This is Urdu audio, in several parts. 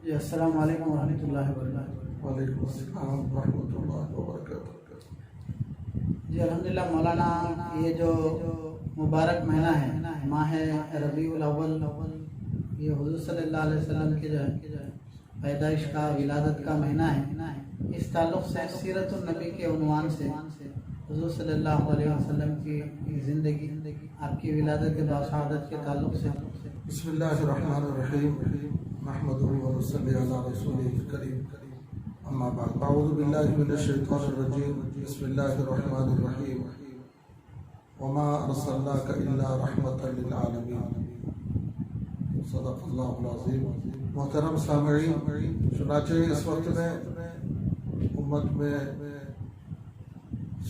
جی السلام علیکم ورحمۃ اللہ وبرکاتہ۔ وعلیکم السلام ورحمۃ اللہ وبرکاتہ۔ جی الحمدللہ مولانا، یہ جو مبارک مہینہ ہے ماہ ربیع الاول، یہ حضور صلی اللہ علیہ وسلم کی جو ہے پیدائش کا ولادت کا مہینہ ہے۔ اس تعلق سے سیرت النبی کے عنوان سے حضور صلی اللہ علیہ وسلم کی زندگی، آپ کی ولادت کے باصعادت کے تعلق سے بسم اللہ الرحمن الرحیم، نحمدہ ونصلی علی رسولہ الکریم، اما بعد، اعوذ باللہ من الشیطان الرجیم، بسم اللہ الرحمن الرحیم، وما ارسلناک الا رحمۃ للعالمین، صدق اللہ العظیم۔ محترم سامعین، چنانچہ اس وقت میں امت میں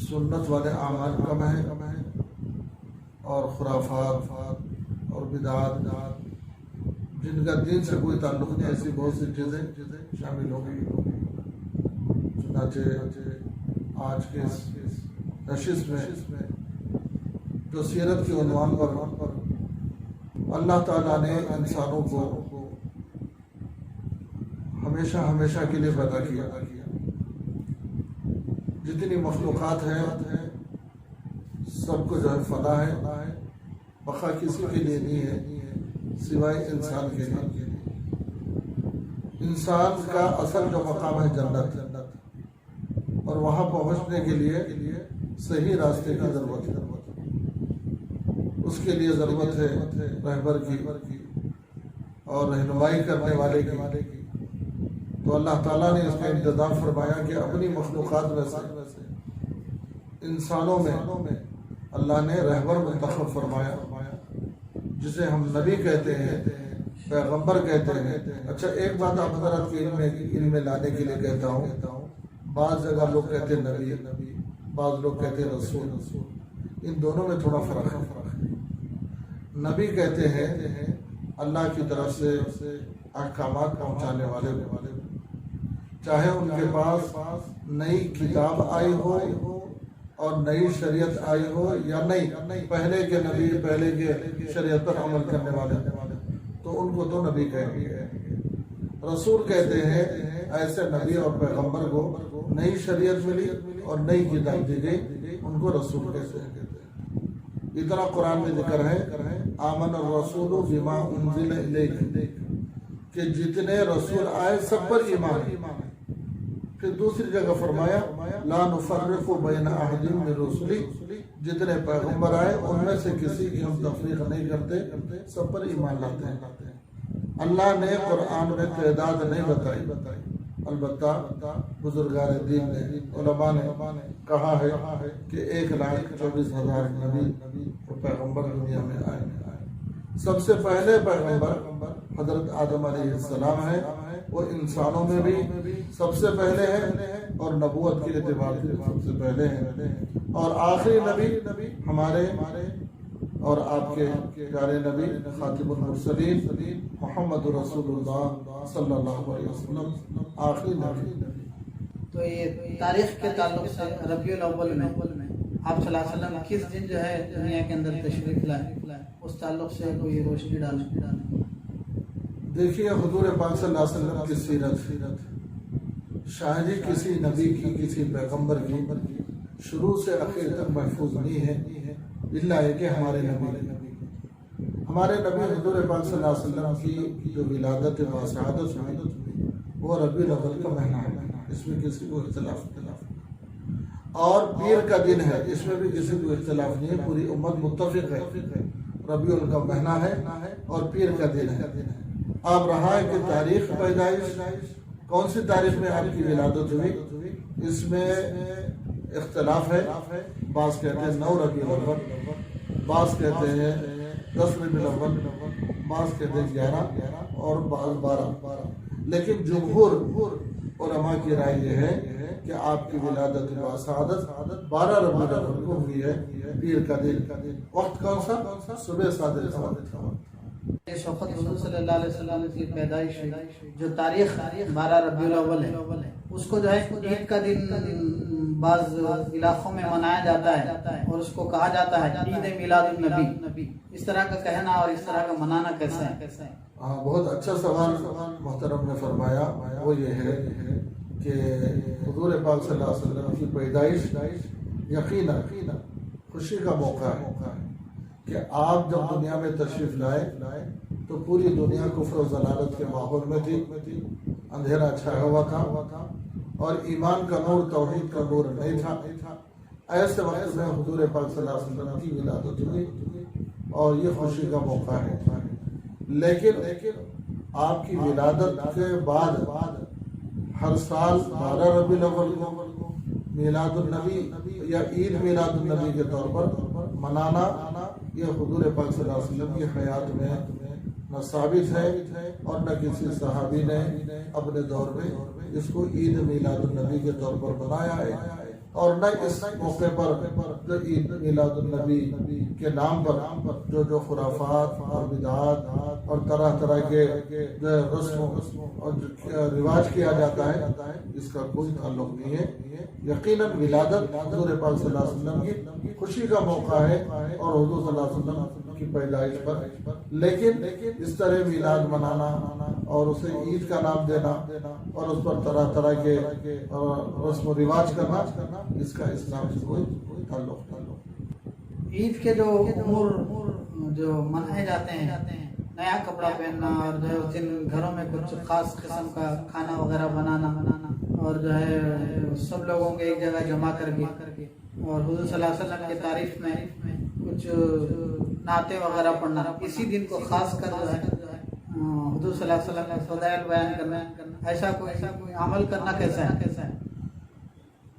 سنت والے اعمال کم ہیں اور خرافات اور بدعات جن کا دین سے کوئی تعلق نہیں، ایسی بہت سی چیزیں شامل ہو گئی۔ چنانچہ آج کے اس نشست میں جو سیرت کے عنوان پر اللہ تعالیٰ نے انسانوں کو ہمیشہ کے لیے پیدا کیا، جتنی مخلوقات ہیں سب کو جو ہے فنا ہے، بقا کسی کے لیے نہیں ہے سوائے انسان کے لیے۔ انسان کا اصل جو مقام ہے جنت، اور وہاں پہنچنے کے لیے صحیح راستے کی ضرورت ہے۔ اس کے لیے ضرورت ہے رہبر کی اور رہنمائی کرنے والے کی۔ تو اللہ تعالیٰ نے اس کا انتظام فرمایا کہ اپنی مخلوقات میں سے انسانوں میں اللہ نے رہبر منتخب فرمایا، جسے ہم نبی کہتے ہیں، پیغمبر کہتے ہیں۔ اچھا، ایک بات آپ حضرات کے علم میں لانے کے لیے کہتا ہوں، بعض جگہ لوگ کہتے ہیں نبی، بعض لوگ کہتے ہیں رسول۔ ان دونوں میں تھوڑا فرق ہے۔ نبی کہتے ہیں اللہ کی طرف سے احکامات پہنچانے والے، چاہے ان کے پاس نئی کتاب آئی ہو اور نئی شریعت آئی ہو یا نہیں، پہلے کے نبی، پہلے کے شریعت پر عمل کرنے والے، تو ان کو تو نبی کہیں گے۔ رسول کہتے ہیں ایسے نبی اور پیغمبر کو نئی شریعت ملی اور نئی کتاب دی گئی، ان کو رسول کہتے ہیں۔ اتنا قرآن میں ذکر ہے، آمن الرسول بما انزل الیک، کہ جتنے رسول آئے سب پر ایمان ہے۔ پھر دوسری جگہ فرمایا لا نفرق بین احد من رسلی، جتنے پیغمبر آئے ان میں سے کسی کی ہم تفریق نہیں کرتے، سب پر ایمان لاتے ہیں۔ اللہ نے قرآن میں تعداد نہیں بتائی، البتہ بزرگان دین نے، علماء نے کہا ہے کہ 1,24,000 نبی اور پیغمبر دنیا میں آئے۔ سب سے پہلے پیغمبر حضرت آدم علیہ السلام ہے، وہ انسانوں میں بھی سب سے پہلے ہیں اور نبوت کے اعتبار سے سب سے پہلے ہیں، اور آخری نبی ہمارے اور آپ کے پیارے نبی خاتم المرسلین محمد رسول اللہ صلی اللہ علیہ وسلم آخری نبی۔ تو یہ تاریخ کے تعلق سے ربیع الاول میں آپ صلی اللہ علیہ وسلم کس دن جو ہے دنیا کے اندر تشریف لائے، اس تعلق سے کوئی روشنی ڈالیں۔ دیکھیے، حضور پاک صلی اللہ علیہ وسلم کی سیرت شاید ہی کسی نبی کی، کسی پیغمبر کی شروع سے آخر تک محفوظ نہیں ہے، الا ہے کہ ہمارے نبی حضور پاک صلی اللہ علیہ وسلم کی جو ولادت باصعادت ہوئی وہ ربیع الاول کا مہینہ ہے، اس میں کسی کو اختلاف اور پیر کا دن ہے، اس میں بھی کسی کو اختلاف نہیں ہے، پوری امت متفق ہے، ربیع الاول کا مہینہ ہے اور پیر کا دن ہے۔ اب رہا ہے کہ تاریخ پیدائش کون سی تاریخ میں آپ کی ولادت ہوئی، اس میں اختلاف ہے۔ بعض کہتے ہیں 9 ربیع الاول، بعض کہتے ہیں 10 ربیع الاول، بعض کہتے ہیں 11 اور بعض 12، لیکن جمہور علماء کی رائے یہ ہے کہ آپ کی ولادت باصعادت 12 ربیع الاول کو ہوئی ہے، پیر کا دن۔ وقت کون سا؟ صبح صادق کا وقت۔ اس وقت حضور صلی اللہ علیہ وسلم کی پیدائش جو تاریخ 12 ربیع الاول ہے، اس کو جو ہے عید کا دن بعض علاقوں میں منایا جاتا ہے اور اس کو کہا جاتا ہے عید میلاد النبی۔ اس طرح کا کہنا اور اس طرح کا منانا کیسا ہے؟ بہت اچھا سوال محترم نے فرمایا، وہ یہ ہے کہ حضور پاک صلی اللہ علیہ وسلم کی پیدائش یقیناً خوشی کا موقع ہے کہ آپ جب دنیا میں تشریف لائے تو پوری دنیا کفر و ضلالت کے ماحول میں تھی، اندھیرا چھایا ہوا تھا اور ایمان کا نور، توحید کا نور نہیں تھا۔ ایسے وقت میں حضور پاک صلی اللہ علیہ وسلم کی ولادت ہوئی اور یہ خوشی کا موقع ہے۔ لیکن آپ کی ولادت کے بعد ہر سال 12 ربیع الاول کو میلاد النبی یا عید میلاد النبی کے طور پر منانا، یہ حضور پاک صلی اللہ علیہ وسلم کی حیات میں نہ ثابت ہے اور نہ کسی صحابی نے اپنے دور میں اس کو عید میلاد النبی کے طور پر بنایا ہے، اور نہ اس موقع پر جو عید میلاد النبی کے نام پر جو خرافات اور بدعات اور طرح کے جو رسم اور رواج کیا جاتا ہے، اس کا کوئی تعلق نہیں ہے۔ یقیناً ولادت حضور پاک صلی اللہ علیہ وسلم کی خوشی کا موقع ہے اور حضور صلی اللہ علیہ وسلم کی پیدائش پر، لیکن اس طرح میلاد منانا اور اسے عید کا نام دینا اور اس پر طرح کے رسم و رواج کرنا، اس کا اسلام سے کوئی تعلق نہیں۔ عید کے جو امور جو منائے جاتے ہیں، نیا کپڑا پہننا اور جو ہے اس دن گھروں میں کچھ خاص قسم کا کھانا وغیرہ بنانا اور جو ہے سب لوگوں کے ایک جگہ جمع کر کے اور حضور صلی اللہ علیہ وسلم کی تعریف میں کچھ نعتیں وغیرہ پڑھنا، اسی دن کو خاص کر جو ہے حضور صلی اللہ علیہ وسلم کے فضائل بیان کرنا، ایسا کوئی عمل کرنا کیسا ہے؟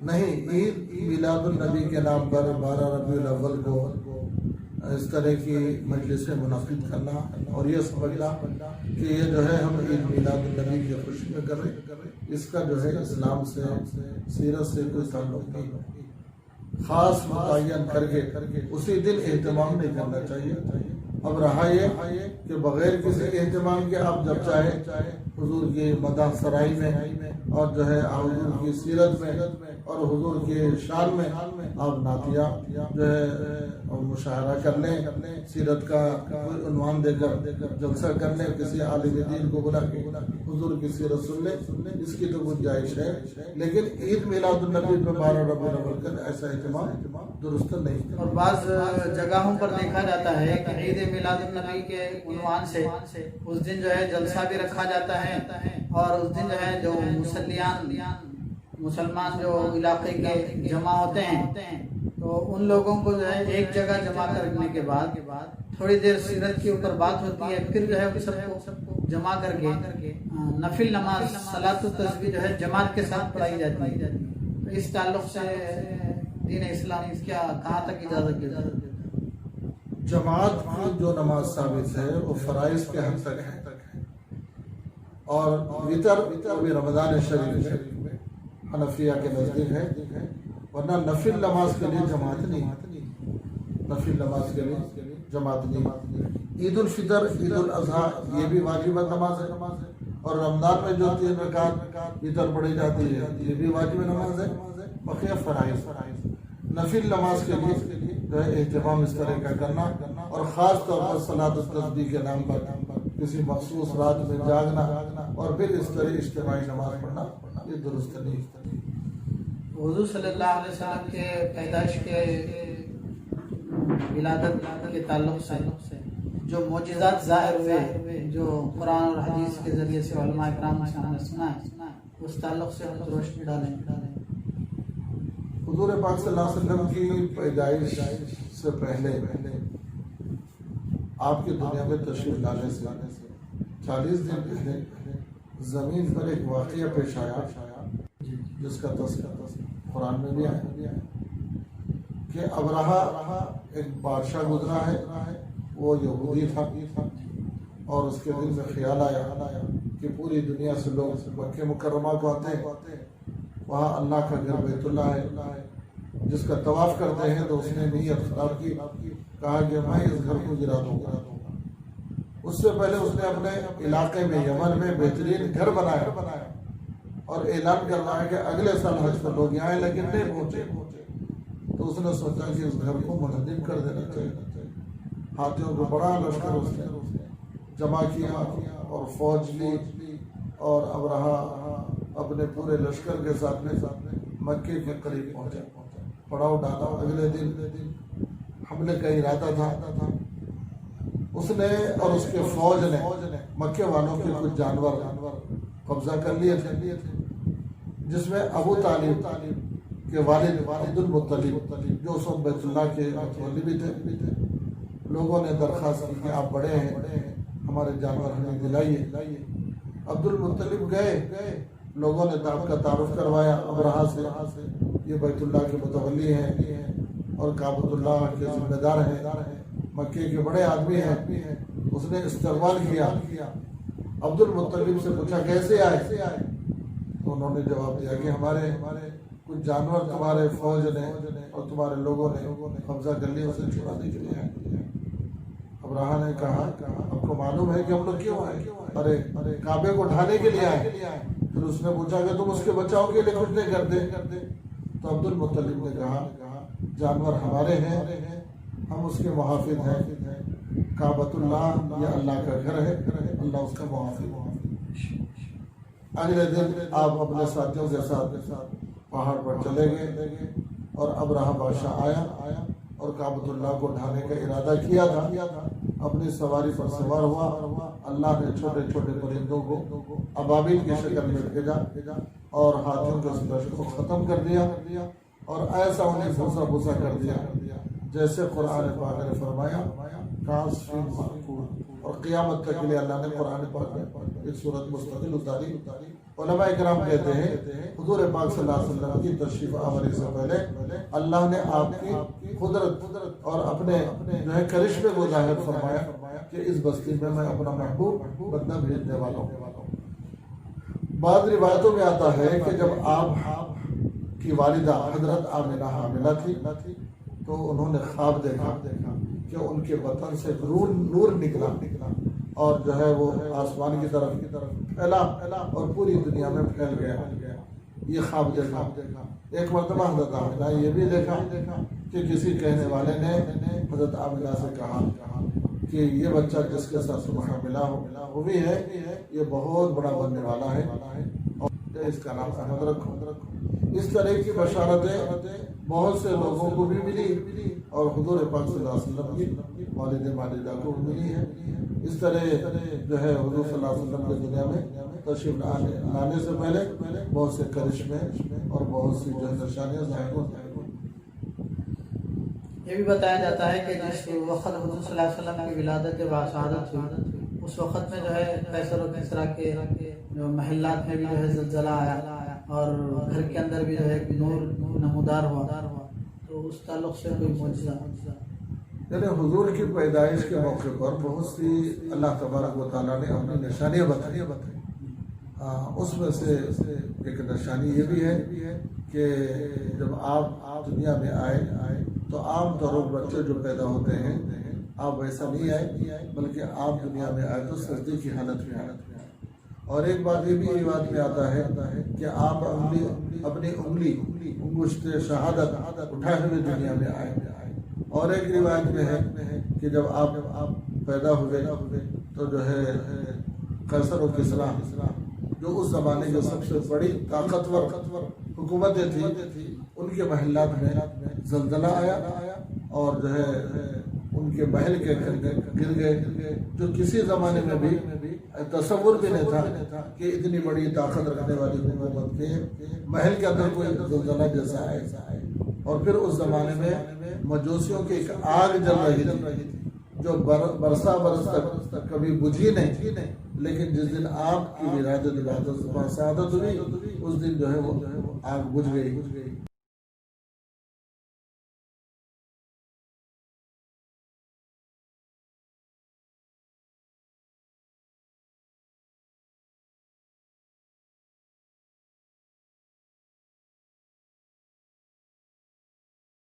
نہیں، عید میلاد النبی کے نام پر 12 ربیع الاول کو اس طرح کی مجلسیں منعقد کرنا اور یہ سمجھنا کہ یہ جو ہے ہم عید میلاد النبی کی خوشی میں کر رہے، اس کا جو ہے اسلام سے، سیرت سے کوئی تعلق نہیں۔ خاص متعین کر کے اسی دن اہتمام نہیں کرنا چاہیے۔ اب رہا یہ کہ بغیر کسی اہتمام کے آپ جب چاہے حضور کی مدح سرائی میں اور جو ہے حضور کی سیرت میں اور حضور کی شان میں آپ نعتیہ جو ہے مشاعرہ کر لیں، سیرت کا کوئی عنوان دے کر جلسہ کر لیں، کسی عالم دین کو بلا کے حضور کی سیرت سن لیں، اس کی تو گنجائش ہے، لیکن عید میلاد النبی پہ 12 ربیع الاول کا ایسا اہتمام درست نہیں۔ اور بعض جگہوں پر دیکھا جاتا ہے کہ عید میلاد النبی کے عنوان سے اس دن جو ہے جلسہ بھی رکھا جاتا ہے اور اس دن جو ہے جو مسلمان جو علاقے کے جمع ہوتے ہیں تو ان لوگوں کو جو ہے ایک جگہ جمع کرنے کے بعد تھوڑی دیر سیرت کے اوپر بات ہوتی ہے، پھر جو ہے سب کو جمع کر کے نفل نماز صلاۃ التسبیح جو ہے جماعت کے ساتھ پڑھائی جاتی ہے۔ تو اس تعلق سے دین اسلام کیا کہاں تک اجازت دیتا ہے؟ جماعت کی جو نماز ثابت ہے وہ فرائض کے حد تک ہے، اور وطر بھی رمضان شریف میں حنفیہ کے نزدیک ہے، ورنہ نفل نماز کے لیے جماعت نہیں، نفل نماز کے لیے جماعت نہیں۔ عید الفطر، عید الاضحیٰ یہ بھی واجب نماز ہے، اور رمضان میں جو 3 رکعت وطر پڑھی جاتی ہے یہ بھی واجب نماز ہے، بقیہ فرائض۔ نفل نماز کے لیے جو ہے اہتمام اس طرح کا کرنا اور خاص طور پر صلاۃ التسبیح کے نام پر کسی مخصوص رات میں جاگنا اور پھر اس طرح اجتماعی نماز پڑھنا، یہ درست نہیں۔ حضور صلی اللہ علیہ وسلم کے پیدائش کے ولادت کے تعلق سے جو معجزات ظاہر ہوئے، جو قرآن اور حدیث کے ذریعے سے علماء کرام نے ہم نے سنا ہے، اس تعلق سے ہم روشنی ڈالیں۔ حضور پاک صلی اللہ علیہ وسلم کی پیدائش سے پہلے آپ کی دنیا میں تشریف لانے سے 40 دن پہلے زمین پر ایک واقعہ پیش آیا جس کا تذکرہ قرآن میں بھی آیا کہ ابرہہ ایک بادشاہ گزرا ہے، وہ یہودی تھا اور اس کے دل میں خیال آیا کہ پوری دنیا سے لوگ مکہ مکرمہ کو آتے ہیں، وہاں اللہ کا گھر بیت اللہ ہے جس کا طواف کرتے ہیں، تو اس نے نیت خراب کی، کہا کہ میں اس گھر کو گرا دوں گا۔ اس سے پہلے اس نے اپنے علاقے میں یمن میں بہترین گھر بنایا اور اعلان کر رہا ہے کہ اگلے سال حج پر لوگ آئے لیکن نہیں پہنچے، تو اس نے سوچا کہ اس گھر کو منہدم کر دینا چاہیے۔ ہاتھیوں کو بڑا لشکر اس نے جمع کیا اور فوج لی اور ابرہہ اپنے پورے لشکر کے ساتھ میں مکے کے قریب پہنچا، پڑاؤ ڈالا۔ اگلے دن حملے کا ارادہ تھا۔ اس نے اور اس کے فوج نے مکے والوں کے کچھ جانور قبضہ کر لیے تھے، جس میں ابو طالب کے والد عبد المطلب جو اس وقت بیت اللہ کے متولی بھی تھے۔ لوگوں نے درخواست کی کہ آپ بڑے ہیں، ہمارے جانور ہمیں دلائیے۔ عبد المطلب گئے، لوگوں نے آپ کا تعارف کروایا ابرہہ سے، یہ بیت اللہ کے متولی ہیں اور کعبۃ اللہ کے ذمہ دار ہیں، مکے کے بڑے آدمی ہیں۔ اس نے استقبال کیا۔ عبد المطلب سے پوچھا کیسے آئے؟ تو انہوں نے جواب دیا کہ ہمارے کچھ جانور تمہارے فوج نے اور تمہارے لوگوں نے قبضہ کر لیا، اسے چھڑانے کے لیے آئے۔ ابرہہ نے کہا آپ کو معلوم ہے کہ ہم لوگ کیوں آئے؟ ارے کعبے کو ڈھانے کے لیے آئے۔ پھر اس نے پوچھا کہ تم اس کے بچاؤ کے لیے کچھ نہیں کرتے؟ تو عبد المطلب نے کہا جانور ہمارے ہیں، ہم اس کے محافظ ہیں، کعبۃ اللہ یہ اللہ کا گھر ہے، اللہ اس کا محافظ۔ اگلے دن آپ اپنے ساتھیوں کے ساتھ پہاڑ پر چلے گئے اور ابرہہ بادشاہ آیا اور کعبۃ اللہ کو ڈھانے کا ارادہ کیا تھا۔ اپنی سواری پر سوار ہوا، اللہ نے چھوٹے چھوٹے پرندوں کو ابابیل کی شکل میں بھیجا اور ہاتھیوں کے سلسلے کو ختم کر دیا اور ایسا انہیں بھوسا بھوسا کر دیا جیسے قرآن پاک نے فرمایا کاس فی معقول۔ اور قیامت تک کے لیے اللہ نے قرآن پاک میں ایک صورت مستقل اتاری۔ علماء کرام کہتے ہیں حضور پاک صلی اللہ علیہ وسلم کی تشریف آوری سے پہلے اللہ نے آپ کی قدرت اور اپنے جو ہے کرشمے کو ظاہر فرمایا کہ اس بستی میں اپنا محبوب بندہ بھیجنے والا ہوں۔ بعض روایتوں میں آتا ہے کہ جب آپ کی والدہ حضرت آمنہ حاملہ تھی تو انہوں نے خواب دیکھا کہ ان کے بطن سے نور نکلا اور جو ہے وہ آسمان کی طرف پھیلا اور پوری دنیا میں پھیل گیا۔ یہ خواب دیکھا۔ ایک مرتبہ حضرت آمنہ یہ بھی دیکھا کہ کسی کہنے والے نے حضرت آمنہ سے کہا کہ یہ بچہ جس کے ساتھ تمہارا ملا وہ بھی ہے، یہ بہت بڑا بننے والا ہے اور اس کا نام احمد رکھو۔ اس طرح کی بشارتیں بہت سے لوگوں کو بھی ملی اور حضور پاک صلی اللہ علیہ وسلم کی والد ماجدہ کو ملی ہے۔ اس طرح جو ہے حضور صلی اللہ علیہ وسلم کی دنیا میں تشریف لانے سے پہلے بہت سے کرشمے اور بہت سی جو نشانیاں ظاہر ہوتی ہیں۔ یہ بھی بتایا جاتا ہے کہ جس وقت حضور صلی اللہ علیہ وسلم کی ولادت و شہادت ہوئی اس وقت میں جو ہے قیصر و کسریٰ کے جو محلات میں بھی جو ہے زلزلہ آیا اور گھر کے اندر بھی جو ہے نور نمودار ہوا، تو اس تعلق سے کوئی معجزہ یعنی حضور کی پیدائش کے موقع پر بہت سی اللہ تبارک و تعالیٰ نے اپنی نشانیاں بتائی۔ اس میں سے ایک نشانی یہ بھی ہے کہ جب آپ دنیا میں آئے تو عام طور پر بچے جو پیدا ہوتے ہیں آپ ویسا نہیں آئے بلکہ آپ دنیا میں آئے تو سردی کی حالت میں آئے۔ اور ایک بات یہ بھی روایت میں آتا ہے کہ آپ اپنی انگلی انگشت شہادت اٹھائے ہوئے دنیا میں آئے۔ اور ایک روایت میں ہے کہ جب آپ پیدا ہوئے تو جو ہے قیصر و کسریٰ جو اس زمانے کی سب سے بڑی طاقتور حکومتیں تھیں ان کے محلات میں زلزلہ آیا اور جو ہے ان کے محل کے گر گئے، جو کسی زمانے میں بھی تصور بھی نہیں تھا کہ اتنی بڑی طاقت رکھنے والی حکومت کے محل کے اندر کوئی زلزلہ جیسا آئے۔ اور پھر اس زمانے میں مجوسیوں کی ایک آگ جل رہی تھی جو برسا برس تک کبھی بجھی نہیں، لیکن جس دن آپ کی ولادت شہادت ہوئی اس دن جو ہے وہ آگ بجھ گئی۔